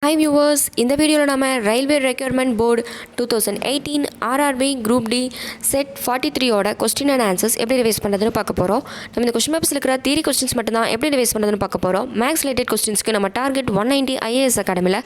Hi viewers, இந்த வீடியோவில் நம்ம railway recruitment board 2018 RRB group D set 43ஓட கொஸ்டின் அண்ட் ஆன்சர்ஸ் எப்படி ரிவைஸ் பண்ணுறதுன்னு பார்க்க போகிறோம். நம்ம இந்த கொஸ்டின் பேப்பர்ஸில் இருக்கிற தியரி கொஸ்டின்ஸ் மட்டும்தான் எப்படி ரிவைஸ் பண்ணுறதுன்னு பார்க்க போகிறோம். மேக்ஸ் ரிலேட்டட் கொஸ்டின்ஸ்க்கு நம்ம டார்கெட் 190 IAS அகாடமியில்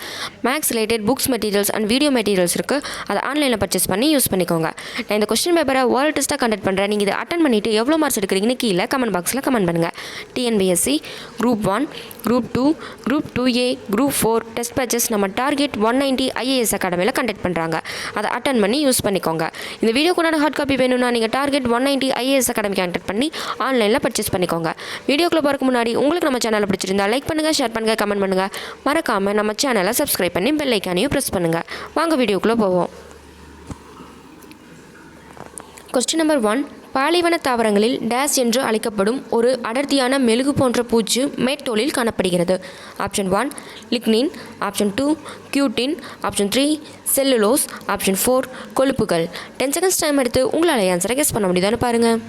maths related books materials and video materials இருக்குது. அதை ஆன்லைனில் பர்ச்சேஸ் பண்ணி யூஸ் பண்ணிக்கோங்க. நான் இந்த கொஸ்டின் பேப்பரை வேர்ல்ட் டெஸ்ட்டாக கண்டக்ட் பண்ணுறேன். நீங்கள் இதை அட்டன் பண்ணிவிட்டு எவ்வளோ மார்க்ஸ் எடுக்கிறீங்கன்னு கீழே கமெண்ட் பாக்ஸில் கமெண்ட் பண்ணுங்கள். TNPSC group 1, group 2, group 2A, group 4 test patches நம்ம டார்கெட் 190 IAS அகாடமியில் கண்டக்ட் பண்ணுறாங்க. அதை அட்டன் பண்ணி யூஸ் பண்ணிக்கோங்க. இந்த வீடியோக்குண்டான ஹார்ட் காப்பி வேணும்னா நீங்கள் டார்கெட் 190 IAS அகாடமிக்கு கண்டக்ட் பண்ணி ஆன்லைனில் பர்ச்சேஸ் பண்ணிக்கோங்க. வீடியோக்குள்ளே பார்க்க முன்னாடி உங்களுக்கு நம்ம சேனலை பிடிச்சிருந்தா லைக் பண்ணுங்கள், ஷேர் பண்ணுங்கள், கமெண்ட் பண்ணுங்கள். மறக்காமல் நம்ம சேனலை சப்ஸ்கிரைப் பண்ணி பெல் ஐக்கானையும் ப்ரெஸ் பண்ணுங்கள். வாங்க வீடியோக்குள்ளே போவோம். Question number 1. பாலைவன தாவரங்களில் டேஸ் என்று அழைக்கப்படும் ஒரு அடர்த்தியான மெழுகு போன்ற பூச்சு மேட்டோலில் காணப்படுகிறது. Option 1 lignin, option 2 cutin, option 3 cellulose, option 4 கொழுப்புகள். 10 செகண்ட்ஸ் டைம் எடுத்து உங்களால் ஆன்சரை கெஸ் பண்ண முடியுதான்னு பாருங்கள்.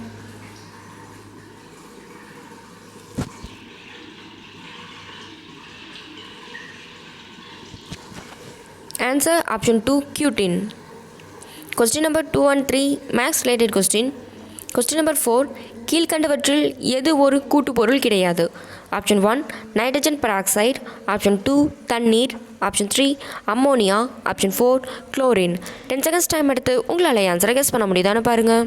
Answer option 2 cutin. Question number 2 and 3 maths related question. Question number 4. கீழ்கண்டவற்றில் எது ஒரு கூட்டுப்பொருள் கிடையாது? ஆப்ஷன் 1 நைட்ரஜன் பெராக்சைடு, ஆப்ஷன் 2 தண்ணீர், option 3 ammonia, option 4 chlorine. 10 seconds time எடுத்து உங்களால் ஆன்சரை கெஸ் பண்ண முடியுதான்னு பாருங்கள்.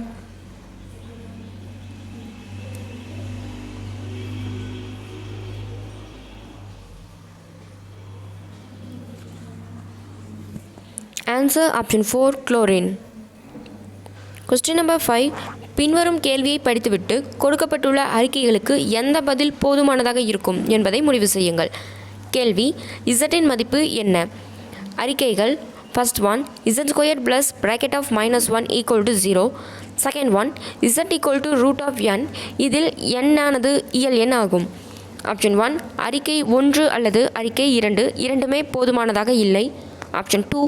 Answer option 4 chlorine. Question number 5. பின்வரும் கேள்வியை படித்துவிட்டு கொடுக்கப்பட்டுள்ள அறிக்கைகளுக்கு எந்த பதில் போதுமானதாக இருக்கும் என்பதை முடிவு செய்யுங்கள். கேள்வி: இசட்டின் மதிப்பு என்ன? அறிக்கைகள்: first one Z square plus bracket of -1 equal to 0. Second one Z equal to root of n. இதில் n ஆனது இயல் எண் ஆகும். ஆப்ஷன் 1 அறிக்கை 1 அல்லது அறிக்கை 2 இரண்டுமே போதுமானதாக இல்லை. ஆப்ஷன் 2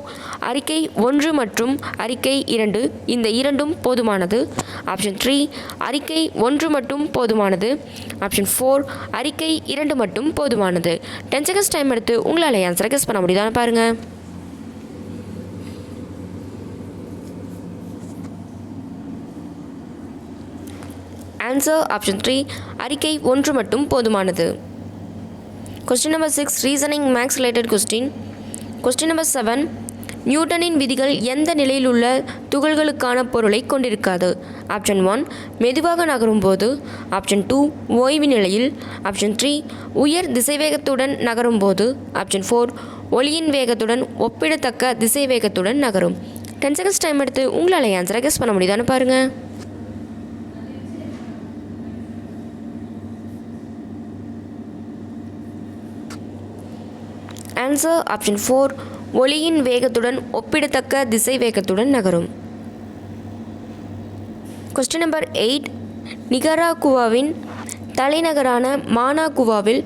அறிக்கை 1 மற்றும் அறிக்கை 2 இந்த இரண்டும் போதுமானது. ஆப்ஷன் 3 அறிக்கை 1 மட்டும் போதுமானது. ஆப்ஷன் 4 அறிக்கை 2 மட்டும் போதுமானது. 10 செகண்ட்ஸ் டைம் எடுத்து உங்களால் ஆன்சரை கெஸ் பண்ண முடியுதான்னு பாருங்கள். ஆன்சர் ஆப்ஷன் 3 அறிக்கை 1 மட்டும் போதுமானது. Question number 6 reasoning maths related question. Question number 7. நியூட்டனின் விதிகள் எந்த நிலையில் உள்ள துகள்களுக்கான பொருளை கொண்டிருக்காது? ஆப்ஷன் 1 மெதுவாக நகரும் போது, ஆப்ஷன் 2 ஓய்வு நிலையில், ஆப்ஷன் 3 உயர் திசைவேகத்துடன் நகரும் போது, ஆப்ஷன் 4 ஒளியின் வேகத்துடன் ஒப்பிடத்தக்க திசைவேகத்துடன் நகரும். 10 செகண்ட்ஸ் டைம் எடுத்து உங்களால் ஆன்சரை கெஸ் பண்ண முடியுதான்னு பாருங்கள். ஆன்சர் ஆப்ஷன் 4 ஒளியின் வேகத்துடன் ஒப்பிடத்தக்க திசை வேகத்துடன் நகரும். Question number 8. நிகராகுவாவின் தலைநகரான மானாகுவாவில்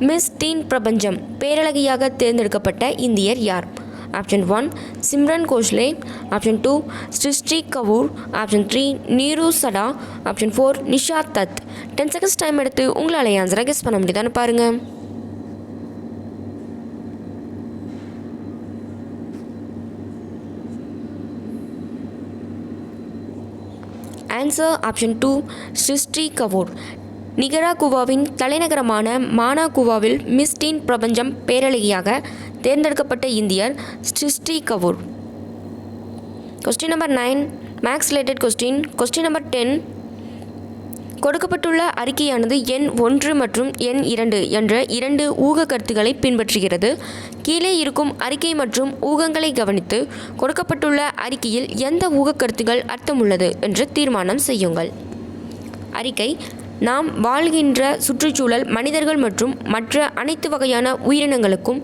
மிஸ் டீன் பிரபஞ்சம் பேரழகியாக தேர்ந்தெடுக்கப்பட்ட இந்தியர் யார்? Option 1 Simran Koshle, option 2 Srushti Kapoor, option 3 Neeru சடா, option 4 Nisha தத். 10 செகண்ட்ஸ் டைம் எடுத்து உங்களால் ஆன்சரை கெஸ் பண்ண முடியுதான்னு பாருங்கள். Answer option 2 Srushti Kapoor. நிகராகுவாவின் தலைநகரமான மானாகுவாவில் மிஸ் டீன் பிரபஞ்சம் பேரழகியாக தேர்ந்தெடுக்கப்பட்ட இந்தியர் Srushti Kapoor. Question number 9 maths related question. Question number 10. கொடுக்கப்பட்டுள்ள அறிக்கையானது எண் 1 மற்றும் எண் 2 என்ற 2 ஊக கருத்துக்களை பின்பற்றுகிறது. கீழே இருக்கும் அறிக்கை மற்றும் ஊகங்களை கவனித்து கொடுக்கப்பட்டுள்ள அறிக்கையில் எந்த ஊக கருத்துக்கள் அர்த்தமுள்ளது என்று தீர்மானம் செய்யுங்கள். அறிக்கை: நாம் வாழ்கின்ற சுற்றுச்சூழல் மனிதர்கள் மற்றும் மற்ற அனைத்து வகையான உயிரினங்களுக்கும்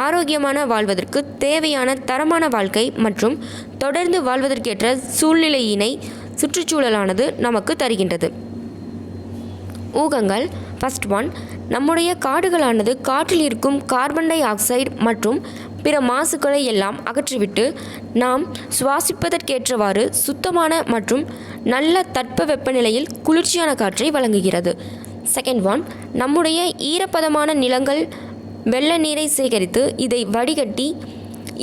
ஆரோக்கியமான வாழ்வதற்கு தேவையான தரமான வாழ்க்கை மற்றும் தொடர்ந்து வாழ்வதற்கேற்ற சூழ்நிலையினை சுற்றுச்சூழலானது நமக்கு தருகின்றது. ஊகங்கள்: ஃபர்ஸ்ட் ஒன் நம்முடைய காடுகளானது காற்றில் இருக்கும் கார்பன் டை ஆக்சைடு மற்றும் பிற மாசுக்களை எல்லாம் அகற்றிவிட்டு நாம் சுவாசிப்பதற்கேற்றவாறு சுத்தமான மற்றும் நல்ல தட்பவெப்பநிலையில் குளிர்ச்சியான காற்றை வழங்குகிறது. செகண்ட் ஒன் நம்முடைய ஈரப்பதமான நிலங்கள் வெள்ள நீரை சேகரித்து இதை வடிகட்டி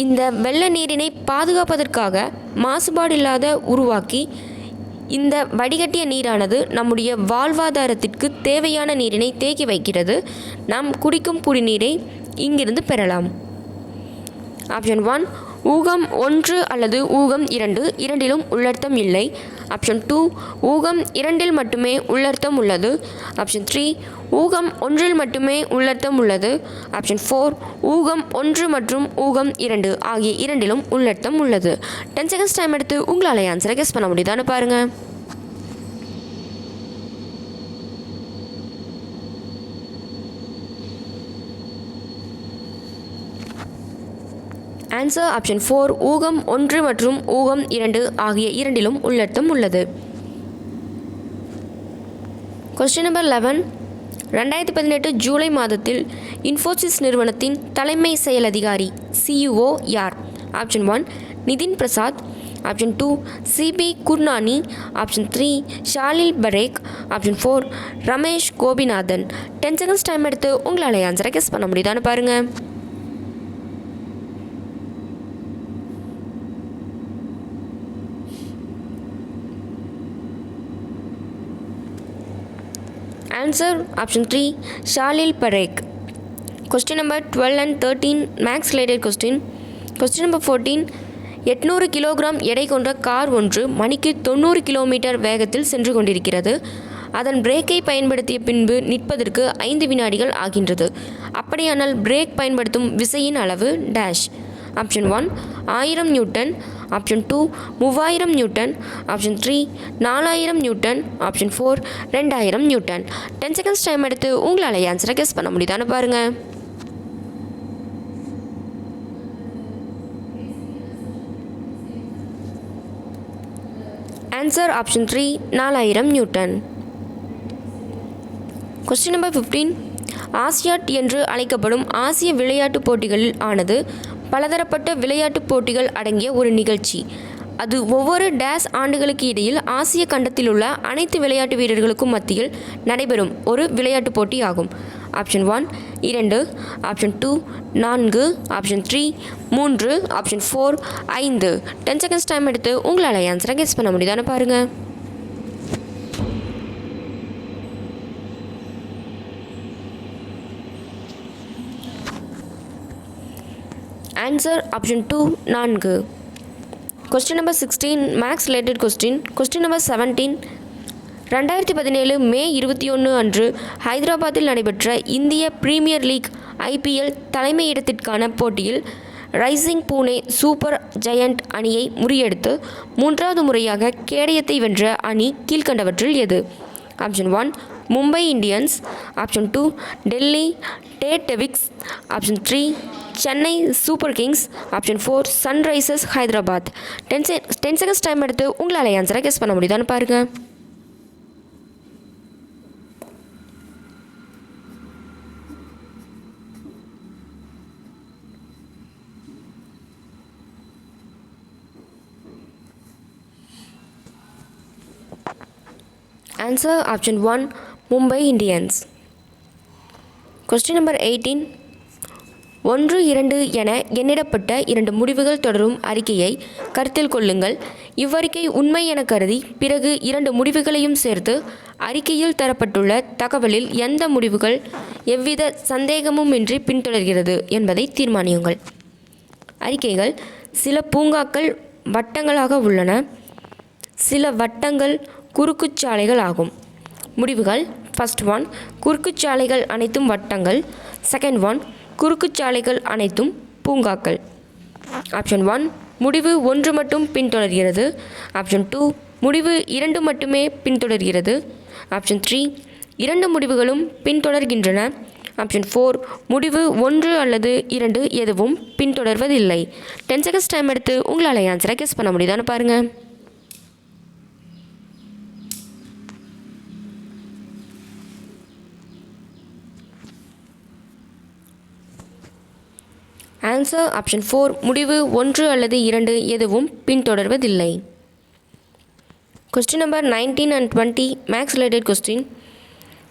இந்த வெள்ள நீரினை பாதுகாப்பதற்காக மாசுபாடில்லாத உருவாக்கி இந்த வடிகட்டிய நீரானது நம்முடைய வாழ்வாதாரத்திற்கு தேவையான நீரினை தேக்கி வைக்கிறது. நாம் குடிக்கும் குடிநீரை இங்கிருந்து பெறலாம். ஆப்ஷன் 1 ஊகம் 1 அல்லது ஊகம் 2 இரண்டிலும் உள்ளர்த்தம் இல்லை. ஆப்ஷன் 2 ஊகம் 2இல் மட்டுமே உள்ளர்த்தம் உள்ளது. ஆப்ஷன் 3 ஊகம் 1இல் மட்டுமே உள்ளர்த்தம் உள்ளது. ஆப்ஷன் 4 ஊகம் 1 மற்றும் ஊகம் 2 ஆகிய இரண்டிலும் உள்ளர்த்தம் உள்ளது. 10 செகண்ட்ஸ் டைம் எடுத்து உங்களால் ஆன்சரை கெஸ் பண்ண முடியுதான்னு பாருங்கள். ஆன்சர் ஆப்ஷன் 4 ஊகம் 1 மற்றும் ஊகம் 2 ஆகிய இரண்டிலும் உள்ளர்த்தம் உள்ளது. Question number 11. 2018 ஜூலை மாதத்தில் இன்ஃபோசிஸ் நிறுவனத்தின் தலைமை செயல் அதிகாரி CEO யார்? Option 1 Nitin Prasad. Option 2 C P Gurnani. Option 3 Salil Parekh. Option 4 Ramesh Gopinathan. 10 seconds time எடுத்து உங்களால் ஆன்சரை கெஸ் பண்ண முடியுதான்னு பாருங்கள். Answer option 3 Salil Parekh. Question number 12 and 13 maths related question. Question number 14. 800 kilogram எடை கொண்ட கார் ஒன்று மணிக்கு 90 கிலோமீட்டர் வேகத்தில் சென்று கொண்டிருக்கிறது. அதன் பிரேக்கை பயன்படுத்திய பின்பு நிற்பதற்கு 5 வினாடிகள் ஆகின்றது. அப்படியானால் பிரேக் பயன்படுத்தும் விசையின் அளவு dash. Option 1 1000 Newton. Option 2 3000 Newton. Option 3 4000 Newton. Option 4 2000 Newton. 10 seconds time எடுத்து உங்களால் ஆன்சரை கெஸ் பண்ண முடியுதான்னு பாருங்கள். Answer option 3 4000 Newton. Question number 15. ஆசியாட் என்று அழைக்கப்படும் ஆசிய விளையாட்டுப் போட்டிகளில் ஆனது பலதரப்பட்ட விளையாட்டுப் போட்டிகள் அடங்கிய ஒரு நிகழ்ச்சி. அது ஒவ்வொரு டேஸ் ஆண்டுகளுக்கு இடையில் ஆசிய கண்டத்தில் உள்ள அனைத்து விளையாட்டு வீரர்களுக்கும் மத்தியில் நடைபெறும் ஒரு விளையாட்டுப் போட்டி ஆகும். Option 1 2. Option 2 4. Option 3 3. Option 4 5. 10 seconds time எடுத்து உங்களால் ஆன்சரை கெஸ் பண்ண முடியுதான்னு பாருங்கள். Answer option 2 4. Question number 16 maths related question. Question number 17. 2017 May 21 அன்று ஹைதராபாத்தில் நடைபெற்ற இந்திய பிரீமியர் லீக் IPL தலைமையிடத்திற்கான போட்டியில் ரைசிங் பூனே சூப்பர் ஜெயண்ட் அணியை முறியடித்து 3வது முறையாக கேடயத்தை வென்ற அணி கீழ்க்கண்டவற்றில் எது? Option 1 Mumbai Indians. Option 2 Delhi Daredevils. Option 3 Chennai super Kings. Option 4 Sunrisers Hyderabad. 10 seconds time எடுத்து உங்களால் ஆன்சரை கெஸ் பண்ண முடியுதான்னு பாருங்கள். Answer option 1 Mumbai Indians. Question number 18. 1 2 என எண்ணிடப்பட்ட 2 முடிவுகள் தொடரும் அறிக்கையை கருத்தில் கொள்ளுங்கள். இவ்வறிக்கை உண்மை என கருதி பிறகு 2 முடிவுகளையும் சேர்த்து அறிக்கையில் தரப்பட்டுள்ள தகவலில் எந்த முடிவுகள் எவ்வித சந்தேகமுமின்றி பின்தொடர்கிறது என்பதை தீர்மானியுங்கள். அறிக்கைகள்: சில பூங்காக்கள் வட்டங்களாக உள்ளன. சில வட்டங்கள் குறுக்குச்சாலைகள் ஆகும். முடிவுகள்: ஃபர்ஸ்ட் 1 குறுக்குச்சாலைகள் அனைத்தும் வட்டங்கள். செகண்ட் 1 குறுக்குச்சாலைகள் அனைத்தும் பூங்காக்கள். ஆப்ஷன் 1 முடிவு 1 மட்டும் பின்தொடர்கிறது. ஆப்ஷன் 2 முடிவு 2 மட்டுமே பின்தொடர்கிறது. ஆப்ஷன் 3 2 முடிவுகளும் பின்தொடர்கின்றன. ஆப்ஷன் 4 முடிவு 1 அல்லது 2 எதுவும் பின்தொடர்வதில்லை. 10 செகண்ட்ஸ் டைம் எடுத்து உங்களால் ஆன்சரை கெஸ் பண்ண முடியுதான்னு பாருங்கள். ஆன்சர் ஆப்ஷன் 4 முடிவு 1 அல்லது 2 எதுவும் பின்தொடர்வதில்லை. Question number 19 and 20 maths related question.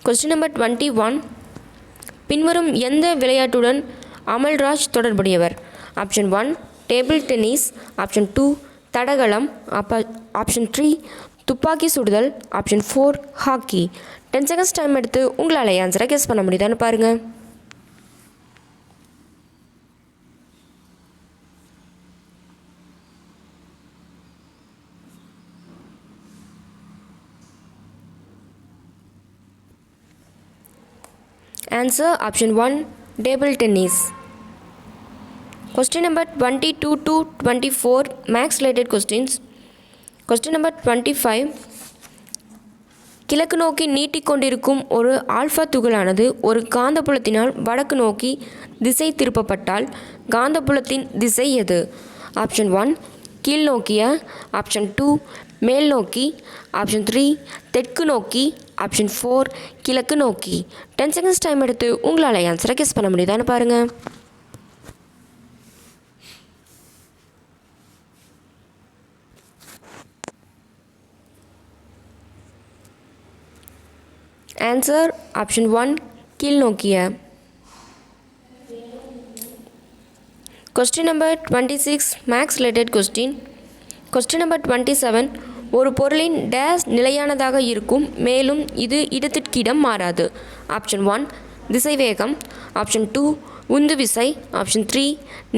Question number 21. பின்வரும் எந்த விளையாட்டுடன் அமல்ராஜ் தொடர்புடையவர்? ஆப்ஷன் 1 டேபிள் டென்னிஸ், ஆப்ஷன் 2 தடகளம், ஆப்ஷன் 3 துப்பாக்கி சுடுதல், ஆப்ஷன் 4 ஹாக்கி. 10 செகண்ட்ஸ் டைம் எடுத்து உங்களால் ஆன்சரை கெஸ் பண்ண முடியுதான்னு பாருங்கள். Answer option 1 table tennis. Question number 22 to 24 max related questions. Question number 25. கிழக்கு நோக்கி நீட்டிக்கொண்டிருக்கும் ஒரு ஆல்ஃபா துகளானது ஒரு காந்தப்புலத்தினால் வடக்கு நோக்கி திசை திருப்பப்பட்டால் காந்தப்புலத்தின் திசை எது? ஆப்ஷன் 1 கீழ் நோக்கிய, ஆப்ஷன் 2 மேல் நோக்கி, ஆப்ஷன் 3 தெற்கு நோக்கி, ஆப்ஷன் 4 கிழக்கு நோக்கி. 10 செகண்ட்ஸ் டைம் எடுத்து உங்களால் ஆன்சரை கெஸ் பண்ண முடியுதான்னு பாருங்கள். ஆன்சர் ஆப்ஷன் 1 கீழ் நோக்கிய. Question number 26 max related question. Question number 27. ஒரு பொருளின் டேஸ் நிலையானதாக இருக்கும், மேலும் இது இடத்திற்கிடம் மாறாது. ஆப்ஷன் 1 திசைவேகம், ஆப்ஷன் 2 உந்து விசை, ஆப்ஷன் 3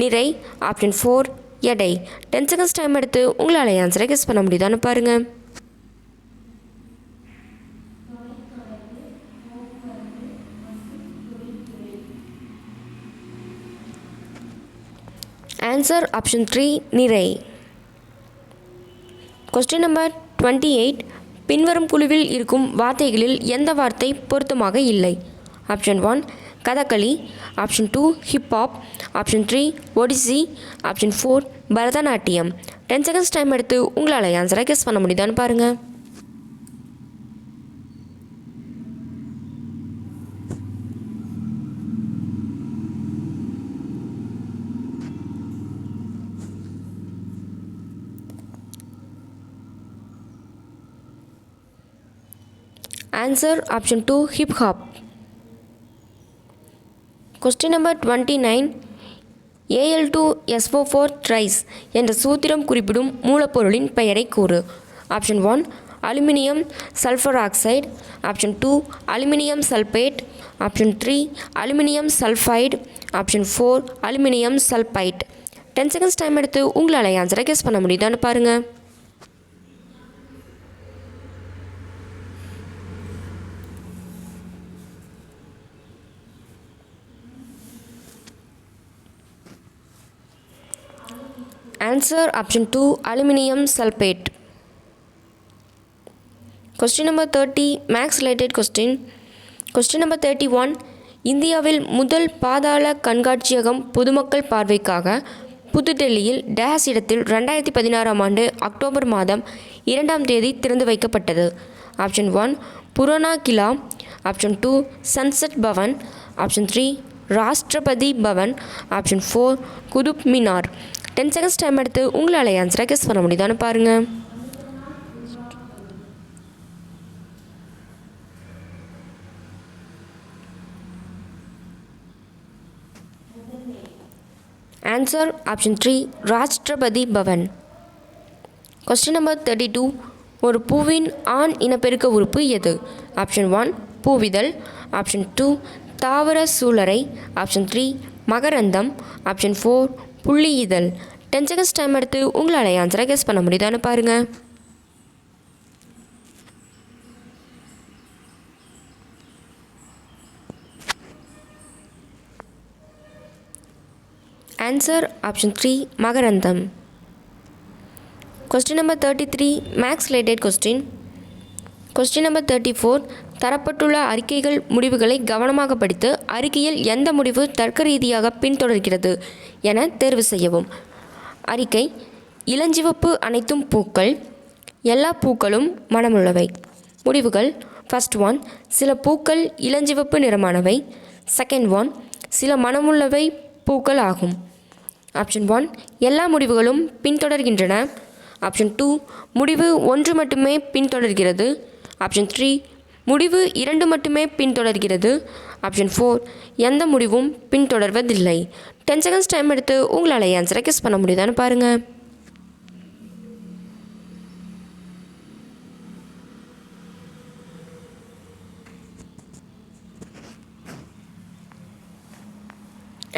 நிறை, ஆப்ஷன் 4 எடை. 10 செகண்ட்ஸ் டைம் எடுத்து உங்களால் ஆன்சரை கெஸ் பண்ண முடியுதான்னு பாருங்கள். ஆன்சர் ஆப்ஷன் 3 நிறை. Question number 28. பின்வரும் குழுவில் இருக்கும் வார்த்தைகளில் எந்த வார்த்தை பொருத்தமாக இல்லை? Option 1 Kathakali, option 2 hip hop, option 3 Odissi, option 4 Bharatanatyam. 10 seconds time எடுத்து உங்களால் ஆன்சரை கெஸ் பண்ண முடியுதான்னு பாருங்கள். Answer option 2 hip hop. Question number 29. Al2SO4 thrice என்ற சூத்திரம் குறிப்பிடும் மூலப்பொருளின் பெயரை கூறு. Option 1 aluminium sulphur oxide, option 2 aluminium sulphate, option 3 aluminium sulphide, option 4 aluminium sulphite. 10 seconds time எடுத்து உங்களால் ஆன்சரை கெஸ் பண்ண முடியுதான்னு பாருங்கள். Answer option 2 aluminium sulphate. Question number 30 maths related question. Question number 31. இந்தியாவில் முதல் பாதாள கண்காட்சியகம் பொதுமக்கள் பார்வைக்காக புதுடெல்லியில் டேஸ் இடத்தில் 2016ஆம் ஆண்டு அக்டோபர் மாதம் 2ஆம் தேதி திறந்து வைக்கப்பட்டது. Option 1 Purana Qila, option 2 Sansad Bhavan, option 3 Rashtrapati Bhavan, option 4 Qutub Minar. 10 seconds time எடுத்து உங்களால் ஆன்சரை கெஸ் பண்ண முடியுதான்னு பாருங்கள். Answer option 3 Rashtrapati Bhavan. Question number 32. ஒரு பூவின் ஆண் இனப்பெருக்க உறுப்பு எது? ஆப்ஷன் 1 பூவிதழ், ஆப்ஷன் 2 தாவர சூலரை, ஆப்ஷன் 3 மகரந்தம், ஆப்ஷன் 4 புள்ளி இதழ். 10 செகண்ட்ஸ் டைம் எடுத்து உங்களால் ஆன்சரை கெஸ் பண்ண முடியுதான்னு பாருங்கள். ஆன்சர் ஆப்ஷன் 3 மகரந்தம். Question number 33 maths related question. Question number 34. தரப்பட்டுள்ள அறிக்கைகள் முடிவுகளை கவனமாக படித்து அறிக்கையில் எந்த முடிவு தர்க்க ரீதியாக பின்தொடர்கிறது என தேர்வு செய்யவும். அறிக்கை இளஞ்சிவப்பு அனைத்தும் பூக்கள், எல்லா பூக்களும் மனமுள்ளவை. முடிவுகள் ஃபர்ஸ்ட் 1 சில பூக்கள் இளஞ்சிவப்பு நிறமானவை, செகண்ட் 1 சில மனமுள்ளவை பூக்கள் ஆகும். ஆப்ஷன் 1 எல்லா முடிவுகளும் பின்தொடர்கின்றன, ஆப்ஷன் 2 முடிவு 1 மட்டுமே பின்தொடர்கிறது, ஆப்ஷன் 3 முடிவு 2 மட்டுமே பின்தொடர்கிறது, ஆப்ஷன் 4 எந்த முடிவும் பின்தொடர்வதில்லை. 10 செகண்ட்ஸ் டைம் எடுத்து உங்களால் ஆன்சரை கெஸ் பண்ண முடியுதான்னு பாருங்கள்.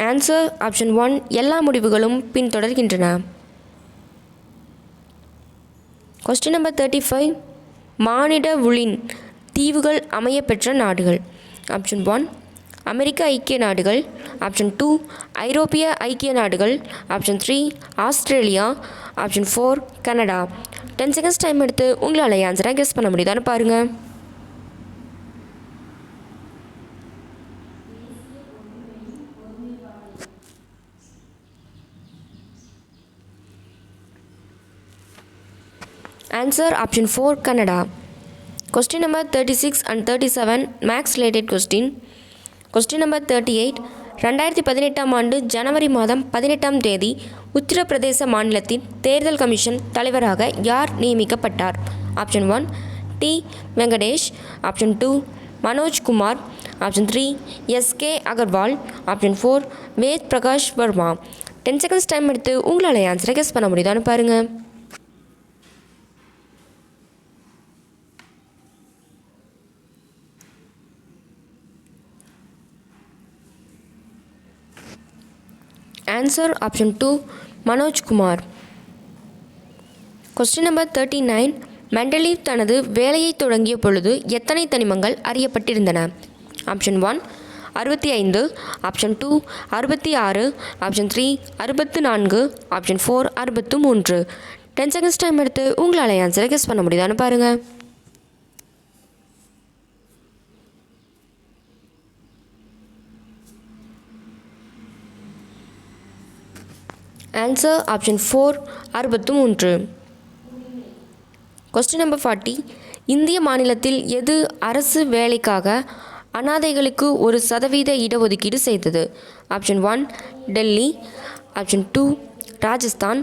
ஆன்சர் ஆப்ஷன் 1 எல்லா முடிவுகளும் பின்தொடர்கின்றன. கொஸ்டின் நம்பர் 35 மானிட உளின் தீவுகள் அமைய பெற்ற நாடுகள். ஆப்ஷன் 1 அமெரிக்க ஐக்கிய நாடுகள். ஆப்ஷன் 2 ஐரோப்பிய ஐக்கிய நாடுகள். Option 3 Australia. Option 4 Canada. 10 seconds time எடுத்து உங்களால் ஆன்சரை கெஸ் பண்ண முடியுதான்னு பாருங்கள். Answer option 4 Canada. Question number 36 and 37 maths related question. Question number 38 2018 ஆண்டு ஜனவரி மாதம் 18ஆம் தேதி உத்தரப்பிரதேச மாநிலத்தின் தேர்தல் கமிஷன் தலைவராக யார் நியமிக்கப்பட்டார்? Option 1 T Venkatesh. Option 2 Manoj Kumar. Option 3 S K Agarwal. Option 4 Ved Prakash Verma. 10 seconds time எடுத்து உங்களால் ஆன்சரை கெஸ் பண்ண முடியுதான்னு பாருங்கள். Answer option 2 Manoj Kumar. Question number 39 Mendeleev தனது வேலையை தொடங்கிய பொழுது எத்தனை தனிமங்கள் அறியப்பட்டிருந்தன? Option 1 65. Option 2 66. Option 3 64. Option 4 63. 10 seconds time எடுத்து உங்களால் ஆன்சரை கெஸ் பண்ண முடியுதான்னு பாருங்கள். Answer option 4 63. கொஸ்டின் நம்பர் 40 இந்திய மாநிலத்தில் எது அரசு வேலைக்காக அனாதைகளுக்கு 1% இடஒதுக்கீடு செய்தது? Option 1 Delhi. Option 2 Rajasthan.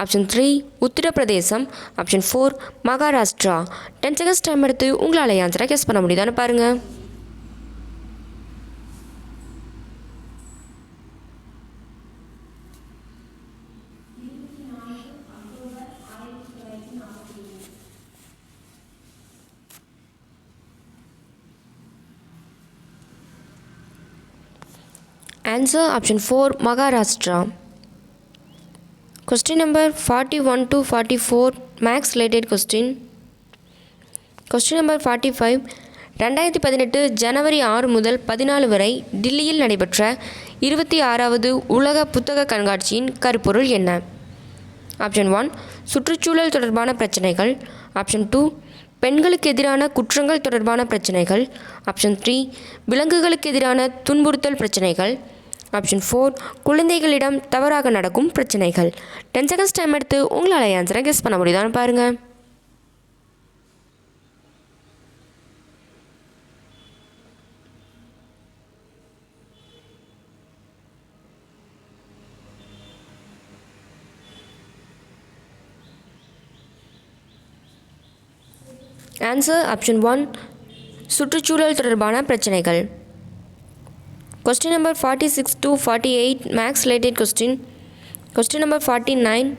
Option 3 உத்தரப்பிரதேசம். ஆப்ஷன் 4 மகாராஷ்டிரா. 10 செகண்ட்ஸ் டைம் எடுத்து உங்களால் ஆன்சரை கெஸ் பண்ண முடியுதான்னு பாருங்கள். Answer option 4 Maharashtra. Question number 41 to 44 maths related question. Question number 45 2018 ஜனவரி 6 முதல் 14 வரை டில்லியில் நடைபெற்ற 26வது உலக புத்தக கண்காட்சியின் கருப்பொருள் என்ன? ஆப்ஷன் 1 சுற்றுச்சூழல் தொடர்பான பிரச்சனைகள். ஆப்ஷன் 2 பெண்களுக்கு எதிரான குற்றங்கள் தொடர்பான பிரச்சனைகள். ஆப்ஷன் 3 விலங்குகளுக்கு எதிரான துன்புறுத்தல் பிரச்சனைகள். ஆப்ஷன் 4 குழந்தைகளிடம் தவறாக நடக்கும் பிரச்சனைகள். 10 செகண்ட்ஸ் டைம் எடுத்து உங்களால் ஆன்சரை கெஸ் பண்ண முடியுதான்னு பாருங்கள். ஆன்சர் ஆப்ஷன் 1 சுற்றுச்சூழல் தொடர்பான பிரச்சனைகள். Question number 46 to 48 maths related question. Question number 49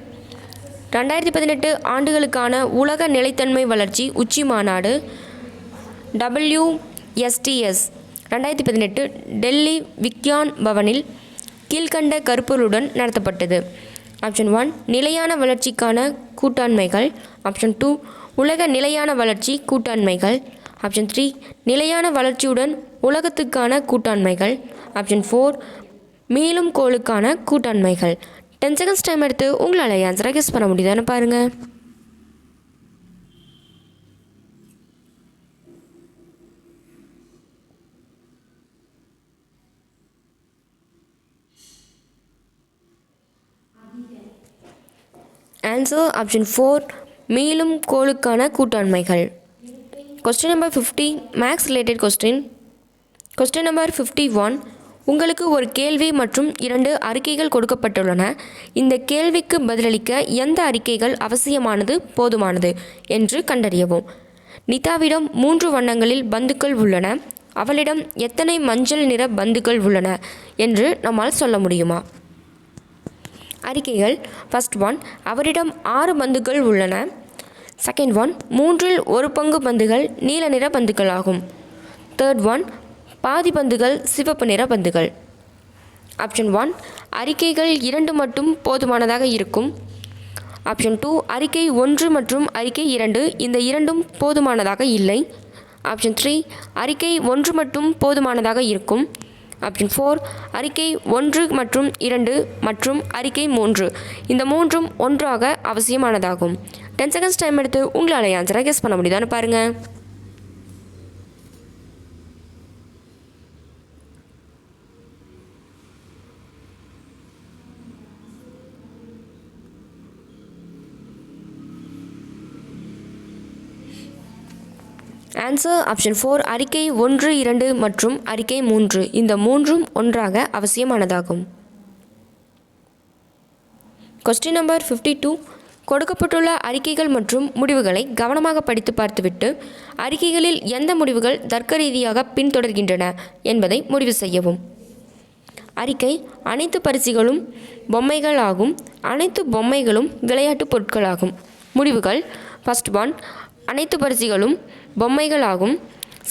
2018 ஆண்டுகளுக்கான உலக நிலைத்தன்மை வளர்ச்சி உச்சி மாநாடு WSTS 2018 டெல்லி விக்யான் பவனில் கீழ்கண்ட கருப்பொருளுடன் நடத்தப்பட்டது. ஆப்ஷன் 1 நிலையான வளர்ச்சிக்கான கூட்டாண்மைகள். ஆப்ஷன் 2 உலக நிலையான வளர்ச்சி கூட்டாண்மைகள். ஆப்ஷன் 3 நிலையான வளர்ச்சியுடன் உலகத்துக்கான கூட்டாண்மைகள். ஆப்ஷன் 4 மீளும் கோளுக்கான கூட்டாண்மைகள். 10 செகண்ட்ஸ் டைம் எடுத்து உங்களால் ஆன்சரை கெஸ் பண்ண முடியுதான்னு பாருங்கள். ஆன்சர் ஆப்ஷன் 4 மீளும் கோளுக்கான கூட்டாண்மைகள். Question number 50 maths related question. Question number 51 உங்களுக்கு ஒரு கேள்வி மற்றும் 2 அறிக்கைகள் கொடுக்கப்பட்டுள்ளன. இந்த கேள்விக்கு பதிலளிக்க எந்த அறிக்கைகள் அவசியமானது போதுமானது என்று கண்டறியவும். நிதாவிடம் 3 வண்ணங்களில் பந்துக்கள் உள்ளன. அவளிடம் எத்தனை மஞ்சள் நிற பந்துகள் உள்ளன என்று நம்மால் சொல்ல முடியுமா? அறிக்கைகள். ஃபர்ஸ்ட் ஒன், அவரிடம் 6 பந்துகள் உள்ளன. செகண்ட் ஒன், 1/3 பந்துகள் நீல நிற பந்துகள் ஆகும். தேர்ட் ஒன், பாதி பந்துகள் சிவப்பு நிற பந்துகள். ஆப்ஷன் 1, அறிக்கைகள் 2 மட்டும் போதுமானதாக இருக்கும். ஆப்ஷன் 2, அறிக்கை 1 மற்றும் அறிக்கை 2 இந்த இரண்டும் போதுமானதாக இல்லை. ஆப்ஷன் 3, அறிக்கை 1 மட்டும் போதுமானதாக இருக்கும். ஆப்ஷன் 4, அறிக்கை 1 மற்றும் 2 மற்றும் அறிக்கை 3 இந்த மூன்றும் ஒன்றாக அவசியமானதாகும். 10 செகண்ட்ஸ் டைம் எடுத்து உங்களால் ஆன்சரை கெஸ் பண்ண முடியுதான்னு பாருங்கள். ஆன்சர் ஆப்ஷன் 4, அறிக்கை 1, 2 மற்றும் அறிக்கை 3 இந்த மூன்றும் ஒன்றாக அவசியமானதாகும். கொஸ்டின் நம்பர் 52, கொடுக்கப்பட்டுள்ள அறிக்கைகள் மற்றும் முடிவுகளை கவனமாக படித்து பார்த்துவிட்டு அறிக்கைகளில் எந்த முடிவுகள் தர்க்க ரீதியாக பின்தொடர்கின்றன என்பதை முடிவு செய்யவும். அறிக்கை, அனைத்து பரிசுகளும் பொம்மைகள் ஆகும். அனைத்து பொம்மைகளும் விளையாட்டு பொருட்களாகும். முடிவுகள். ஃபர்ஸ்ட் ஒன், அனைத்து பரிசுகளும் பொம்மைகள் ஆகும்.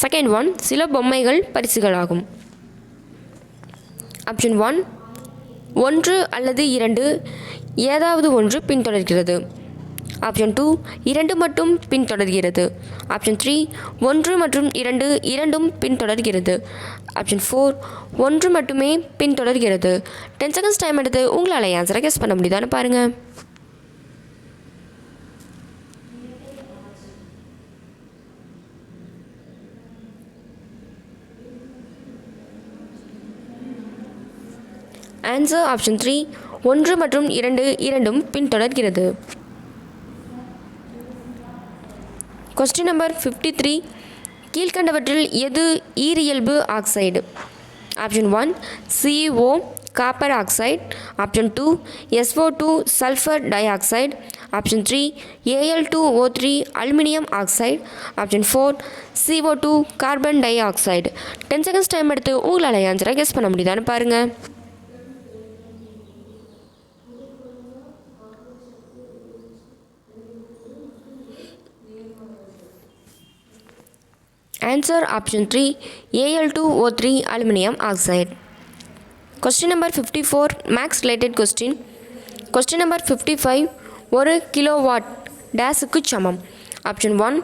செகண்ட் ஒன், சில பொம்மைகள் பரிசுகளாகும். ஆப்ஷன் 1, 1 அல்லது 2 ஏதாவது ஒன்று பின்தொடர்கிறது. ஆப்ஷன் 2, 2 மட்டும் பின்தொடர்கிறது. ஆப்ஷன் 3, 1 மற்றும் 2 இரண்டும் பின்தொடர்கிறது. ஆப்ஷன் 4, 1 மட்டுமே பின்தொடர்கிறது. 10 செகண்ட்ஸ் டைம் எடுத்து உங்களால் ஆன்சரை கெஸ் பண்ண முடியுதான்னு பாருங்கள். ஆன்சர் ஆப்ஷன் 3, 1 மற்றும் 2 இரண்டும் பின்தொடர்கிறது. கொஸ்டின் நம்பர் 53, கீழ்கண்டவற்றில் எது ஈரியல்பு oxide? Option 1, CO copper oxide. Option 2, SO2 sulphur dioxide. Option 3, Al2O3 aluminium oxide. Option 4, CO2 carbon dioxide. 10 seconds time எடுத்து உங்களால் ஆன்சரை கெஸ் பண்ண முடியுதான்னு பாருங்கள். Answer option 3, Al2O3 aluminium oxide. Question number 54, maths related question. Question number 55, 1 kilowatt டேஸுக்கு சமம்? Option 1,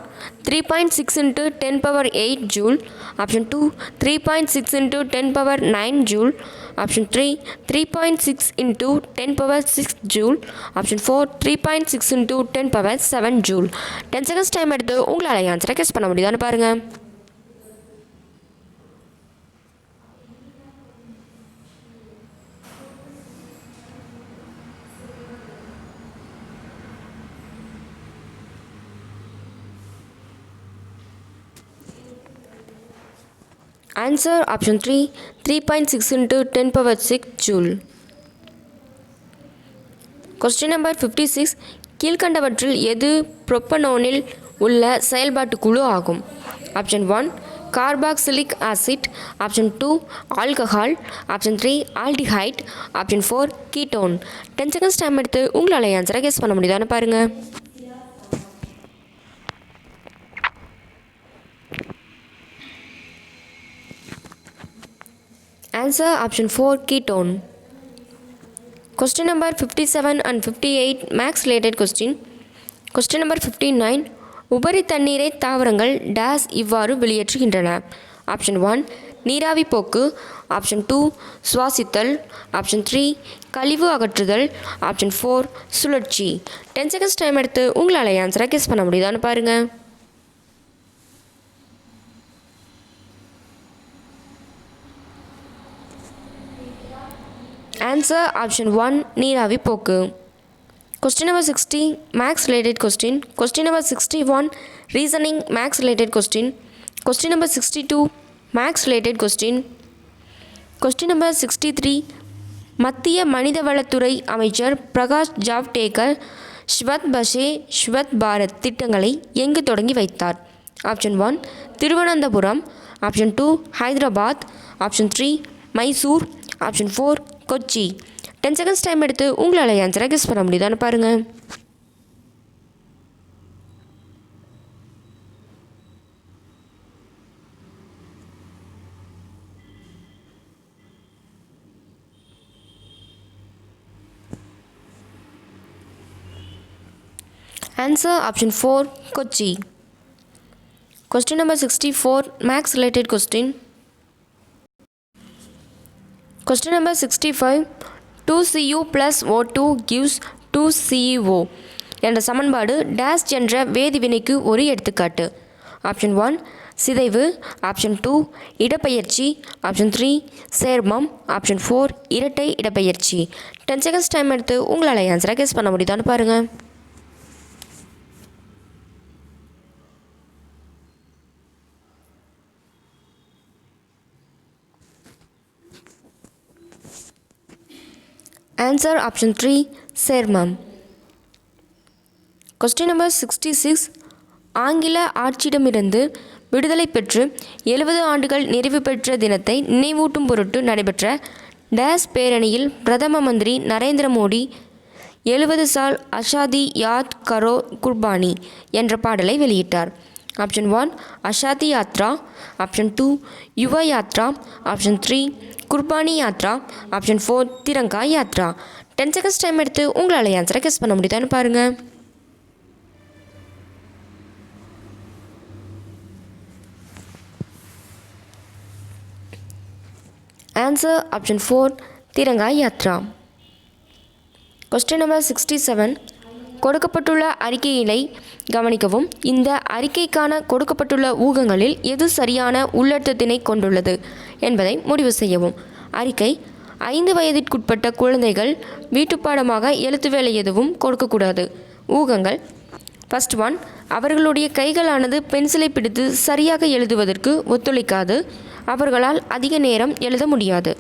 3.6 × 10⁸ joule. Option 2, 3.6 × 10⁹ joule. Option 3, 3.6 × 10⁶ joule. Option 4, 3.6 × 10⁷ joule. 10 seconds time எடுத்து உங்களால் ஆன்சரை கெஸ் பண்ண முடியுதான்னு பாருங்கள். Answer option 3, 3.6 × 10⁶ joule. Question number 56, கீழ்கண்டவற்றில் எது புரோப்பனோனில் உள்ள செயல்பாட்டு குழு ஆகும்? Option 1, carboxylic acid. Option 2, alcohol. Option 3, aldehyde. Option 4, ketone. 10 seconds time எடுத்து உங்களால் ஆன்சரை கெஸ் பண்ண முடியுதான்னு பாருங்கள். Answer option 4, ketone. Question number 57 and 58, maths related question. Question number 59, உபரி தண்ணீரை தாவரங்கள் டேஸ் இவ்வாறு வெளியேற்றுகின்றன? ஆப்ஷன் 1, நீராவி போக்கு. ஆப்ஷன் 2, சுவாசித்தல். ஆப்ஷன் 3, கழிவு அகற்றுதல். ஆப்ஷன் 4, சுழற்சி. 10 செகண்ட்ஸ் டைம் எடுத்து உங்களால் ஆன்சரை கெஸ் பண்ண முடியுதான்னு பாருங்கள். ஆன்சர் ஆப்ஷன் 1, நீராவி போக்கு. Question number 60, maths related question. Question number 61, reasoning maths related question. Question number 62, maths related question. Question number 63, மத்திய மனிதவளத்துறை அமைச்சர் பிரகாஷ் ஜாவ்டேகர் ஸ்வத் பஷே ஸ்வத் பாரத் திட்டங்களை எங்கு தொடங்கி வைத்தார்? Option 1, Thiruvananthapuram. Option 2 Hyderabad, option 3 Mysore, option 4 Kochi. 10 seconds time எடுத்து உங்களால் ஆன்சரை கெஸ் பண்ண முடியுதான்னு பாருங்கள். Answer option 4 Kochi. Question number 64 max related question. Question number 65 2Cu plus O2 gives 2CO என்ற சமன்பாடு டேஷ் என்ற வேதிவினைக்கு ஒரு எடுத்துக்காட்டு. ஆப்ஷன் 1 சிதைவு, ஆப்ஷன் 2 இடப்பெயர்ச்சி, ஆப்ஷன் 3 சேர்மம், ஆப்ஷன் 4 இரட்டை இடப்பெயர்ச்சி. 10 செகண்ட்ஸ் டைம் எடுத்து உங்களால் ஆன்சரை கெஸ் பண்ண முடியுதான்னு பாருங்கள். Answer option 3 சேர்மம். Question number 66 ஆங்கில ஆட்சியிடமிருந்து விடுதலை பெற்று 70 ஆண்டுகள் நிறைவு பெற்ற தினத்தை நினைவூட்டும் பொருட்டு நடைபெற்ற டேஸ் பேரணியில் பிரதம மந்திரி நரேந்திர மோடி 70 சால் ஆசாதி யாத் கரோ குர்பானி என்ற பாடலை வெளியிட்டார். Option 1 Azadi Yatra, option 2 Yuva Yatra, option 3 Qurbani Yatra, option 4 Tiranga Yatra. 10 seconds time எடுத்து உங்களால் ஆன்சரை கெஸ் பண்ண முடியுதான்னு பாருங்கள். Answer option 4 Tiranga Yatra. Question number 67 கொடுக்கப்பட்டுள்ள அறிக்கையினை கவனிக்கவும். இந்த அறிக்கைக்கான கொடுக்கப்பட்டுள்ள ஊகங்களில் எது சரியான உள்ளர்த்தத்தினை கொண்டுள்ளது என்பதை முடிவு செய்யவும். அறிக்கை 5 வயதிற்குட்பட்ட குழந்தைகள் வீட்டுப்பாடமாக எழுத்து வேலை எதுவும் கொடுக்கக்கூடாது. ஊகங்கள் ஃபர்ஸ்ட் 1 அவர்களுடைய கைகளானது பென்சிலை பிடித்து சரியாக எழுதுவதற்கு ஒத்துழைக்காது. அவர்களால் அதிக நேரம் எழுத முடியாது.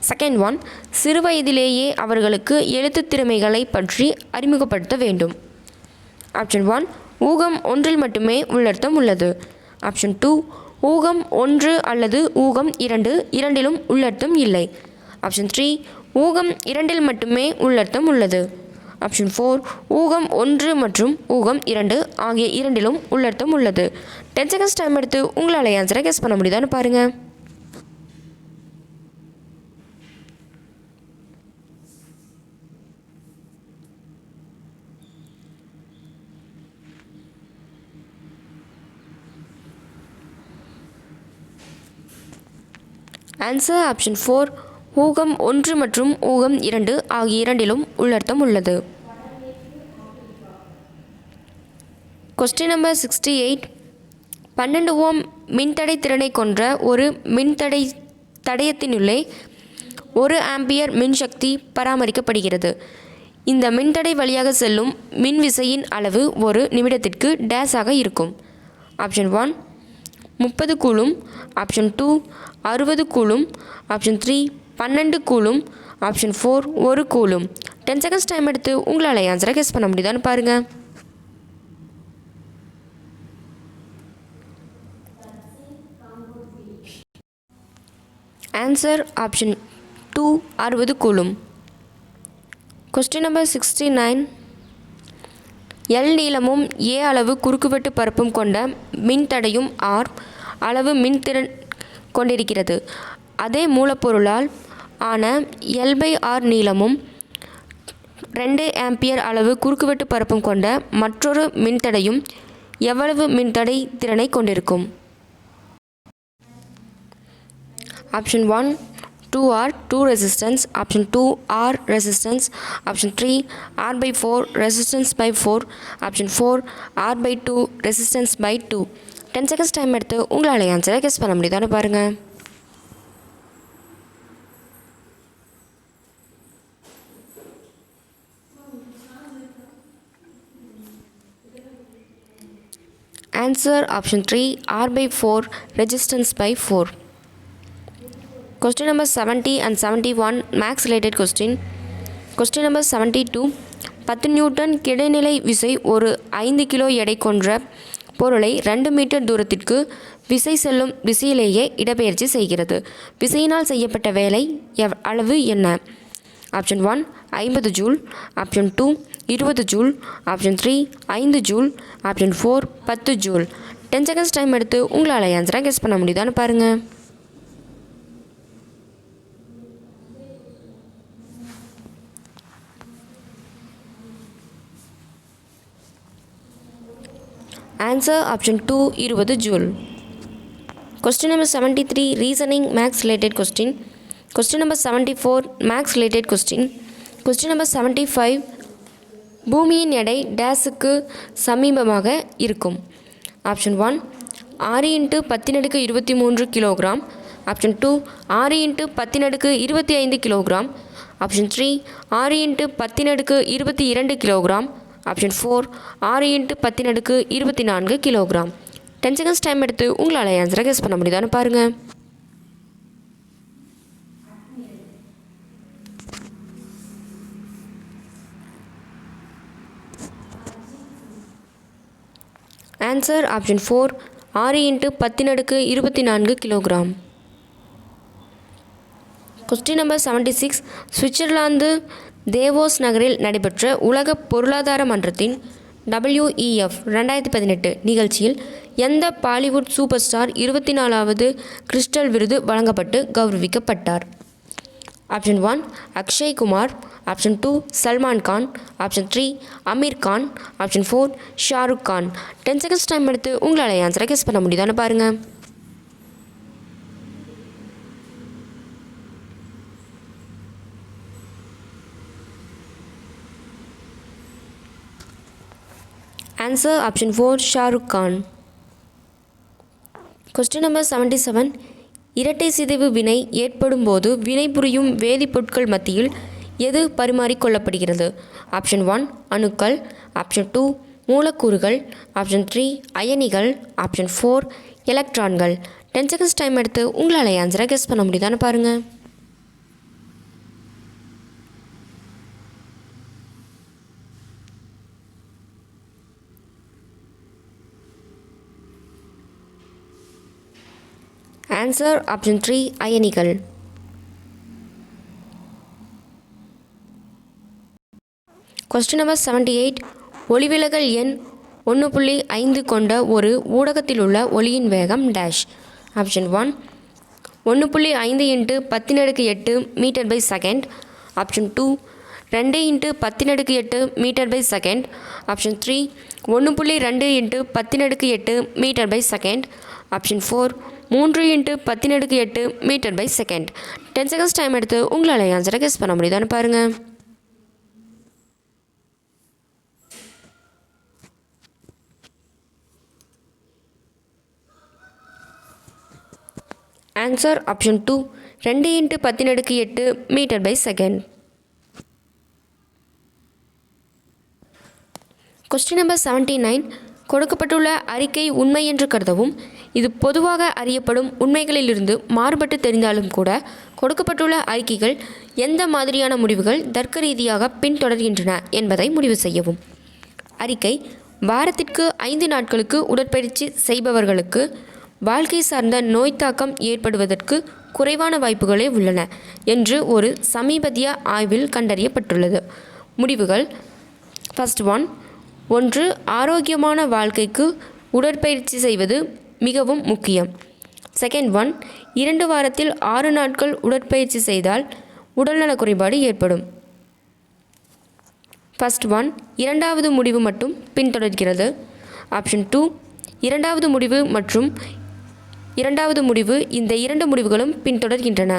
செகண்ட் 1 சிறு வயதிலேயே அவர்களுக்கு எழுத்து திறமைகளை பற்றி அறிமுகப்படுத்த வேண்டும். ஆப்ஷன் 1 ஊகம் ஒன்றில் மட்டுமே உள்ளர்த்தம் உள்ளது. ஆப்ஷன் 2 ஊகம் 1 அல்லது ஊகம் 2 இரண்டிலும் உள்ளர்த்தம் இல்லை. ஆப்ஷன் 3 ஊகம் 2இல் மட்டுமே உள்ளர்த்தம் உள்ளது. ஆப்ஷன் 4 ஊகம் 1 மற்றும் ஊகம் 2 ஆகிய இரண்டிலும் உள்ளர்த்தம் உள்ளது. 10 செகண்ட்ஸ் டைம் எடுத்து உங்களால் ஆன்சரை கெஸ் பண்ண முடியுதான்னு பாருங்கள். ஆன்சர் ஆப்ஷன் 4 ஊகம் 1 மற்றும் ஊகம் 2 ஆகிய இரண்டிலும் உள்ளர்த்தம் உள்ளது. கொஸ்டின் நம்பர் 68 12 ஓம் மின்தடை திறனை கொண்ட ஒரு தடயத்தினுள்ளே 1 ஆம்பியர் மின்சக்தி பராமரிக்கப்படுகிறது. இந்த மின்தடை வழியாக செல்லும் மின் விசையின் அளவு ஒரு நிமிடத்திற்கு டேஸாக இருக்கும். Option 1 30 coulomb, option 2 60 coulomb, option 3 12 coulomb, option 4 1 coulomb. 10 seconds time எடுத்து உங்களால் ஆன்சரை கெஸ் பண்ண முடியுதான்னு பாருங்கள். Answer option 2 60 coulomb. Question number 69 L நீளமும் ஏ அளவு குறுக்குவெட்டு பரப்பும் கொண்ட மின்தடையும் ஆர் அளவு மின்திறன் கொண்டிருக்கிறது. அதே மூலப்பொருளால் ஆன L/R நீளமும் 2 ஆம்பியர் அளவு குறுக்குவெட்டு பரப்பும் கொண்ட மற்றொரு மின்தடையும் எவ்வளவு மின்தடை திறனை கொண்டிருக்கும்? Option 1 2R 2 resistance, option 2 R resistance, option 3 R/4 resistance by 4, option 4 R/2 resistance by 2. 10 seconds time எடுத்து உங்களால் ஆன்சரை கெஸ் பண்ண முடியுதான்னு பாருங்கள். Answer option 3 R/4 resistance by 4. Question number 70 and 71 max related question. Question number 72 10 Newton கிடைநிலை விசை ஒரு 5 kilo எடை கொண்ட பொருளை 2 மீட்டர் தூரத்திற்கு விசை செல்லும் திசையிலேயே இடப்பெயர்ச்சி செய்கிறது. விசையினால் செய்யப்பட்ட வேலை அளவு என்ன? Option 1 50 joule, option 2 20 joule, option 3 5 joule, option 4 10 joule. 10 seconds time எடுத்து உங்களால் ஆன்சரை கெஸ் பண்ண முடியுதான்னு பாருங்கள். Answer option 2 20 joule. Question number 73 reasoning max related question. Question number 74 max related question. Question number 75 பூமியின் எடை டேஸுக்கு சமீபமாக இருக்கும். Option 1 6 × 10⁻23 kilogram, option 2 6 × 10⁻25 kilogram, option 3 6 × 10⁻22 kilogram, option 4 6 × 10⁻24 kilogram. 10 seconds time எடுத்து உங்களால் ஆன்சரை கெஸ் பண்ண முடியுதான்னு பாருங்கள். Answer option 4 6 × 10⁻24 kilogram. Question number 76 Switzerland Davos நகரில் நடைபெற்ற உலக பொருளாதார மன்றத்தின் WEF 2018 நிகழ்ச்சியில் எந்த பாலிவுட் சூப்பர் ஸ்டார் 24வது கிறிஸ்டல் விருது வழங்கப்பட்டு கௌரவிக்கப்பட்டார்? Option 1 Akshay Kumar, option 2 Salman Khan, option 3 Aamir Khan, option 4 Shahrukh Khan. 10 seconds time எடுத்து உங்களால் ஆன்சரை கெஸ் பண்ண முடியுதான்னு பாருங்கள். Answer option 4 Shahrukh Khan. Question number 77 இரட்டை சிதைவு வினை ஏற்படும் போது வினைபுரியும் வேதிப்பொருட்கள் மத்தியில் எது பரிமாறிக்கொள்ளப்படுகிறது? ஆப்ஷன் 1 அணுக்கள், ஆப்ஷன் 2 மூலக்கூறுகள், ஆப்ஷன் 3 அயனிகள், ஆப்ஷன் 4 எலக்ட்ரான்கள். 10 செகண்ட்ஸ் டைம் எடுத்து உங்களால் ஆன்சரை கெஸ் பண்ண முடியுதான்னு பாருங்கள். ஆன்சர் ஆப்ஷன் 3 அயனிகள். கொஸ்டின் நம்பர் 78 ஒளிவிலகல் எண் 1.5 கொண்ட ஒரு ஊடகத்தில் உள்ள ஒளியின் வேகம் dash. Option 1 1.5 × 10⁸ metre by second, option 2 2 × 10⁸ metre by second, option 3 1.2 × 10⁸ metre by second, option 4 3 × 10⁸ metre by second. 10 seconds time எடுத்து உங்களால் ஆன்சரை கெஸ் பண்ண முடியுதான்னு பாருங்கள். Answer option 2 2 × 10⁸ metre by second. Question number 79 கொடுக்கப்பட்டுள்ள அறிக்கை உண்மை என்று கருதவும். இது பொதுவாக அறியப்படும் உண்மைகளிலிருந்து மாறுபட்டு தெரிந்தாலும் கூட கொடுக்கப்பட்டுள்ள அறிக்கைகள் எந்த மாதிரியான முடிவுகள் தர்க்க ரீதியாக பின்தொடர்கின்றன என்பதை முடிவு செய்யவும். அறிக்கை வாரத்திற்கு 5 நாட்களுக்கு உடற்பயிற்சி செய்பவர்களுக்கு வாழ்க்கை சார்ந்த நோய் தாக்கம் ஏற்படுவதற்கு குறைவான வாய்ப்புகளே உள்ளன என்று ஒரு சமீபத்திய ஆய்வில் கண்டறியப்பட்டுள்ளது. முடிவுகள் ஃபர்ஸ்ட் ஒன்று ஆரோக்கியமான வாழ்க்கைக்கு உடற்பயிற்சி செய்வது மிகவும் முக்கியம். செகண்ட் 2 வாரத்தில் 6 நாட்கள் உடற்பயிற்சி செய்தால் உடல்நல குறைபாடு ஏற்படும். ஃபர்ஸ்ட் இரண்டாவது முடிவு மட்டும் பின்தொடர்கிறது. ஆப்ஷன் 2 இரண்டாவது முடிவு மற்றும் இரண்டாவது முடிவு இந்த 2 முடிவுகளும் பின்தொடர்கின்றன.